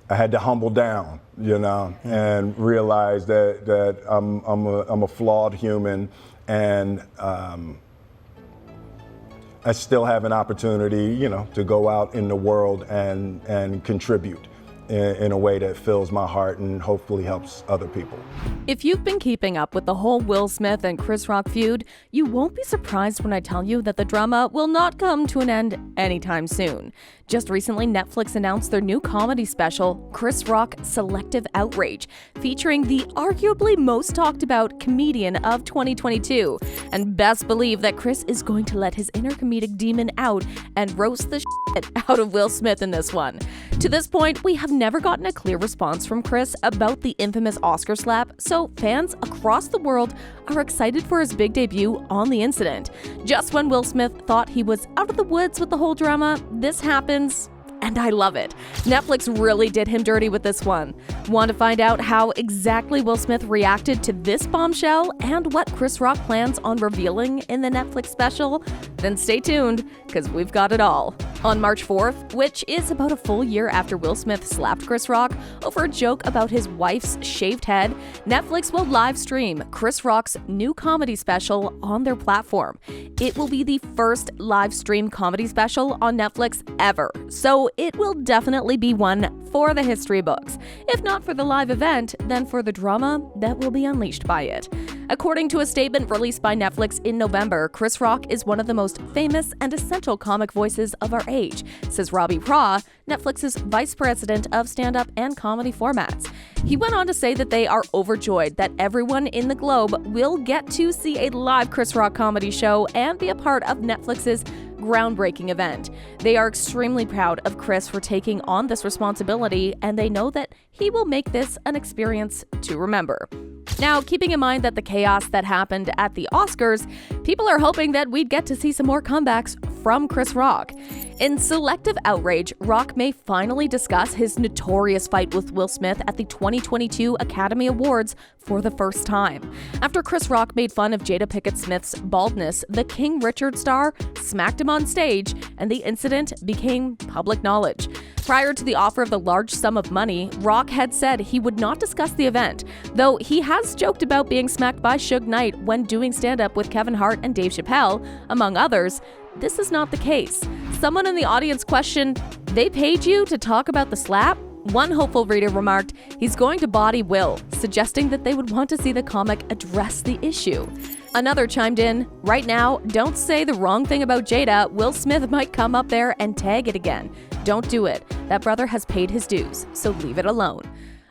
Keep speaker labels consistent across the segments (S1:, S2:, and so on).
S1: I had to humble down, and realize that I'm a flawed human, and I still have an opportunity, to go out in the world and contribute in a way that fills my heart and hopefully helps other people.
S2: If you've been keeping up with the whole Will Smith and Chris Rock feud, you won't be surprised when I tell you that the drama will not come to an end anytime soon. Just recently, Netflix announced their new comedy special, Chris Rock Selective Outrage, featuring the arguably most talked about comedian of 2022. And best believe that Chris is going to let his inner comedic demon out and roast the shit out of Will Smith in this one. To this point, we have never gotten a clear response from Chris about the infamous Oscar slap, so fans across the world are excited for his big debut on the incident. Just when Will Smith thought he was out of the woods with the whole drama, this happens, and I love it. Netflix really did him dirty with this one. Want to find out how exactly Will Smith reacted to this bombshell and what Chris Rock plans on revealing in the Netflix special? Then stay tuned, because we've got it all. On March 4th, which is about a full year after Will Smith slapped Chris Rock over a joke about his wife's shaved head, Netflix will live stream Chris Rock's new comedy special on their platform. It will be the first live stream comedy special on Netflix ever, so it will definitely be one for the history books. If not for the live event, then for the drama that will be unleashed by it. According to a statement released by Netflix in November, Chris Rock is one of the most famous and essential comic voices of our age, says Robbie Pra, Netflix's vice president of stand-up and comedy formats. He went on to say that they are overjoyed that everyone in the globe will get to see a live Chris Rock comedy show and be a part of Netflix's groundbreaking event. They are extremely proud of Chris for taking on this responsibility, and they know that he will make this an experience to remember. Now, keeping in mind that the chaos that happened at the Oscars, people are hoping that we'd get to see some more comebacks from Chris Rock. In Selective Outrage, Rock may finally discuss his notorious fight with Will Smith at the 2022 Academy Awards for the first time. After Chris Rock made fun of Jada Pinkett Smith's baldness, the King Richard star smacked him on stage, and the incident became public knowledge. Prior to the offer of the large sum of money, Rock had said he would not discuss the event, though he has joked about being smacked by Suge Knight when doing stand-up with Kevin Hart and Dave Chappelle, among others. This is not the case. Someone in the audience questioned, "They paid you to talk about the slap?" One hopeful reader remarked, "He's going to body Will," suggesting that they would want to see the comic address the issue. Another chimed in, "Right now, don't say the wrong thing about Jada. Will Smith might come up there and tag it again. Don't do it. That brother has paid his dues, so leave it alone."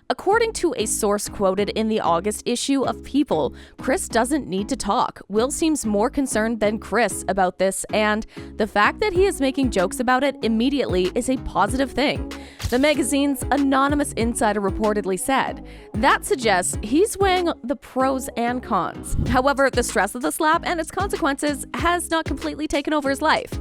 S2: According to a source quoted in the August issue of People, Chris doesn't need to talk. Will seems more concerned than Chris about this, and the fact that he is making jokes about it immediately is a positive thing. The magazine's anonymous insider reportedly said. That suggests he's weighing the pros and cons. However, the stress of the slap and its consequences has not completely taken over his life.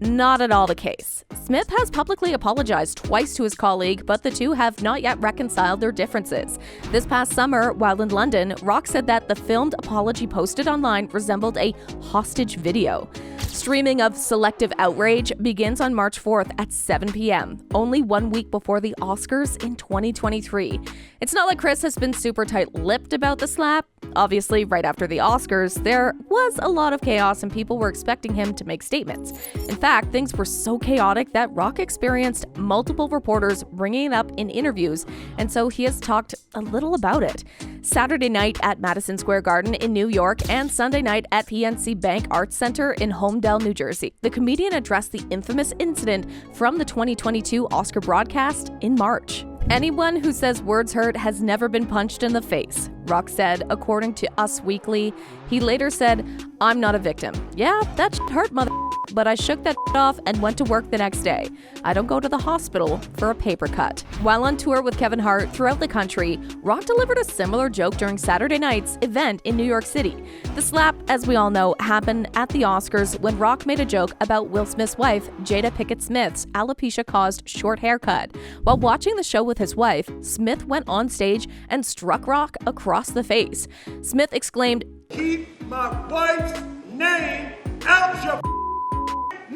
S2: Not at all the case. Smith has publicly apologized twice to his colleague, but the two have not yet reconciled their differences. This past summer, while in London, Rock said that the filmed apology posted online resembled a hostage video. Streaming of Selective Outrage begins on March 4th at 7 p.m., only 1 week before the Oscars in 2023. It's not like Chris has been super tight-lipped about the slap. Obviously, right after the Oscars, there was a lot of chaos and people were expecting him to make statements. In fact, things were so chaotic that Rock experienced multiple reporters bringing it up in interviews, and so he has talked a little about it. Saturday night at Madison Square Garden in New York and Sunday night at PNC Bank Arts Center in Homedale, New Jersey, the comedian addressed the infamous incident from the 2022 Oscar broadcast in March. "Anyone who says words hurt has never been punched in the face," Rock said, according to Us Weekly. He later said, "I'm not a victim. Yeah, that shit hurt, mother, but I shook that shit off and went to work the next day. I don't go to the hospital for a paper cut." While on tour with Kevin Hart throughout the country, Rock delivered a similar joke during Saturday night's event in New York City. The slap, as we all know, happened at the Oscars when Rock made a joke about Will Smith's wife, Jada Pinkett Smith's alopecia-caused short haircut. While watching the show with his wife, Smith went on stage and struck Rock across the face. Smith exclaimed,
S3: "Keep my wife's name out your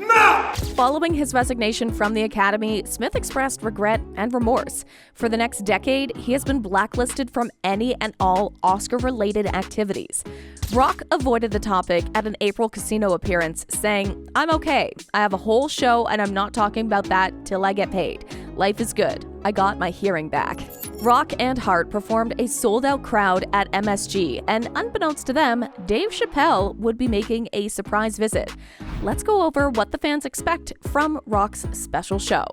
S3: now!
S2: Following his resignation from the Academy, Smith expressed regret and remorse. For the next decade, he has been blacklisted from any and all Oscar-related activities. Rock avoided the topic at an April casino appearance, saying, "I'm okay. I have a whole show and I'm not talking about that till I get paid. Life is good. I got my hearing back." Rock and Hart performed a sold-out crowd at MSG, and unbeknownst to them, Dave Chappelle would be making a surprise visit. Let's go over what the fans expect from Rock's special show.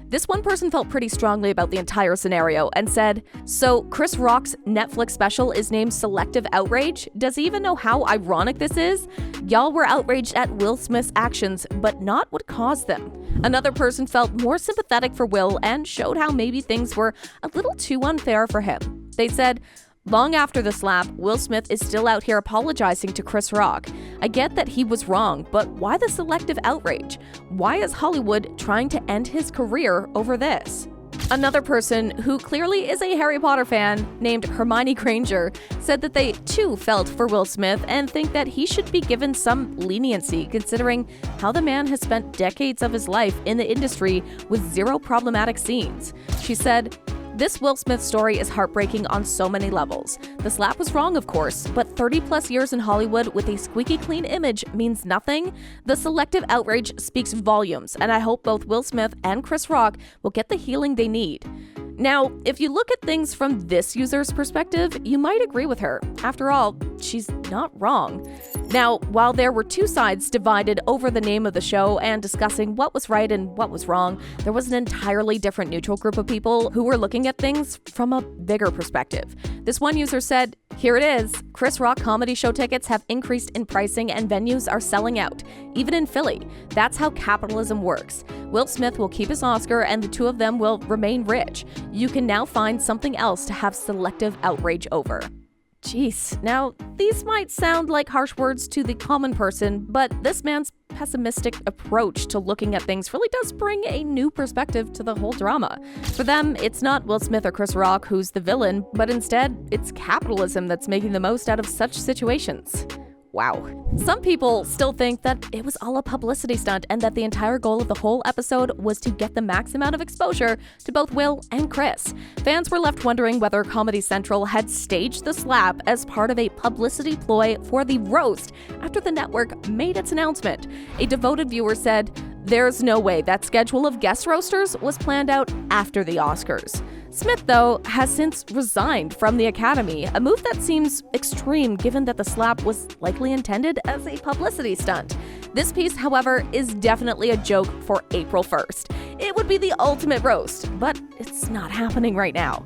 S2: This one person felt pretty strongly about the entire scenario and said, "So Chris Rock's Netflix special is named Selective Outrage? Does he even know how ironic this is? Y'all were outraged at Will Smith's actions, but not what caused them." Another person felt more sympathetic for Will and showed how maybe things were a little too unfair for him. They said, "Long after the slap, Will Smith is still out here apologizing to Chris Rock. I get that he was wrong, but why the selective outrage? Why is Hollywood trying to end his career over this?" Another person, who clearly is a Harry Potter fan, named Hermione Granger, said that they too felt for Will Smith and think that he should be given some leniency considering how the man has spent decades of his life in the industry with zero problematic scenes. She said, "This Will Smith story is heartbreaking on so many levels. The slap was wrong, of course, but 30-plus years in Hollywood with a squeaky clean image means nothing. The selective outrage speaks volumes, and I hope both Will Smith and Chris Rock will get the healing they need." Now, if you look at things from this user's perspective, you might agree with her. After all, she's not wrong. Now, while there were two sides divided over the name of the show and discussing what was right and what was wrong, there was an entirely different neutral group of people who were looking at things from a bigger perspective. This one user said, "Here it is. Chris Rock comedy show tickets have increased in pricing and venues are selling out, even in Philly. That's how capitalism works. Will Smith will keep his Oscar and the two of them will remain rich. You can now find something else to have selective outrage over." Jeez, now these might sound like harsh words to the common person, but this man's pessimistic approach to looking at things really does bring a new perspective to the whole drama. For them, it's not Will Smith or Chris Rock who's the villain, but instead, it's capitalism that's making the most out of such situations. Wow. Some people still think that it was all a publicity stunt and that the entire goal of the whole episode was to get the max amount of exposure to both Will and Chris. Fans were left wondering whether Comedy Central had staged the slap as part of a publicity ploy for the roast after the network made its announcement. A devoted viewer said, "There's no way that schedule of guest roasters was planned out after the Oscars." Smith, though, has since resigned from the Academy, a move that seems extreme given that the slap was likely intended as a publicity stunt. This piece, however, is definitely a joke for April 1st. It would be the ultimate roast, but it's not happening right now.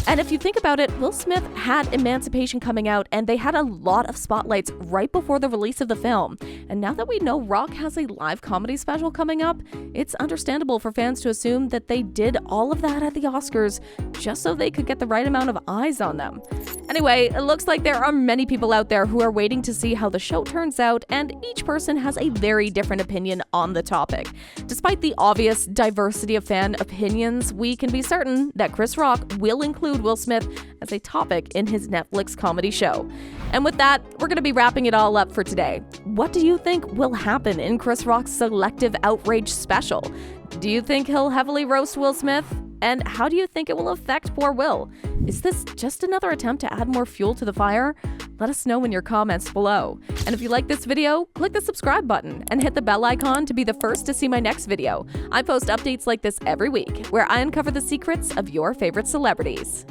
S2: And if you think about it, Will Smith had Emancipation coming out, and they had a lot of spotlights right before the release of the film. And now that we know Rock has a live comedy special coming up, it's understandable for fans to assume that they did all of that at the Oscars just so they could get the right amount of eyes on them. Anyway, it looks like there are many people out there who are waiting to see how the show turns out, and each person has a very different opinion on the topic. Despite the obvious diversity of fan opinions, we can be certain that Chris Rock will include Will Smith as a topic in his Netflix comedy show. And with that, we're going to be wrapping it all up for today. What do you think will happen in Chris Rock's Selective Outrage special? Do you think he'll heavily roast Will Smith? And how do you think it will affect poor Will? Is this just another attempt to add more fuel to the fire? Let us know in your comments below. And if you like this video, click the subscribe button and hit the bell icon to be the first to see my next video. I post updates like this every week, where I uncover the secrets of your favorite celebrities.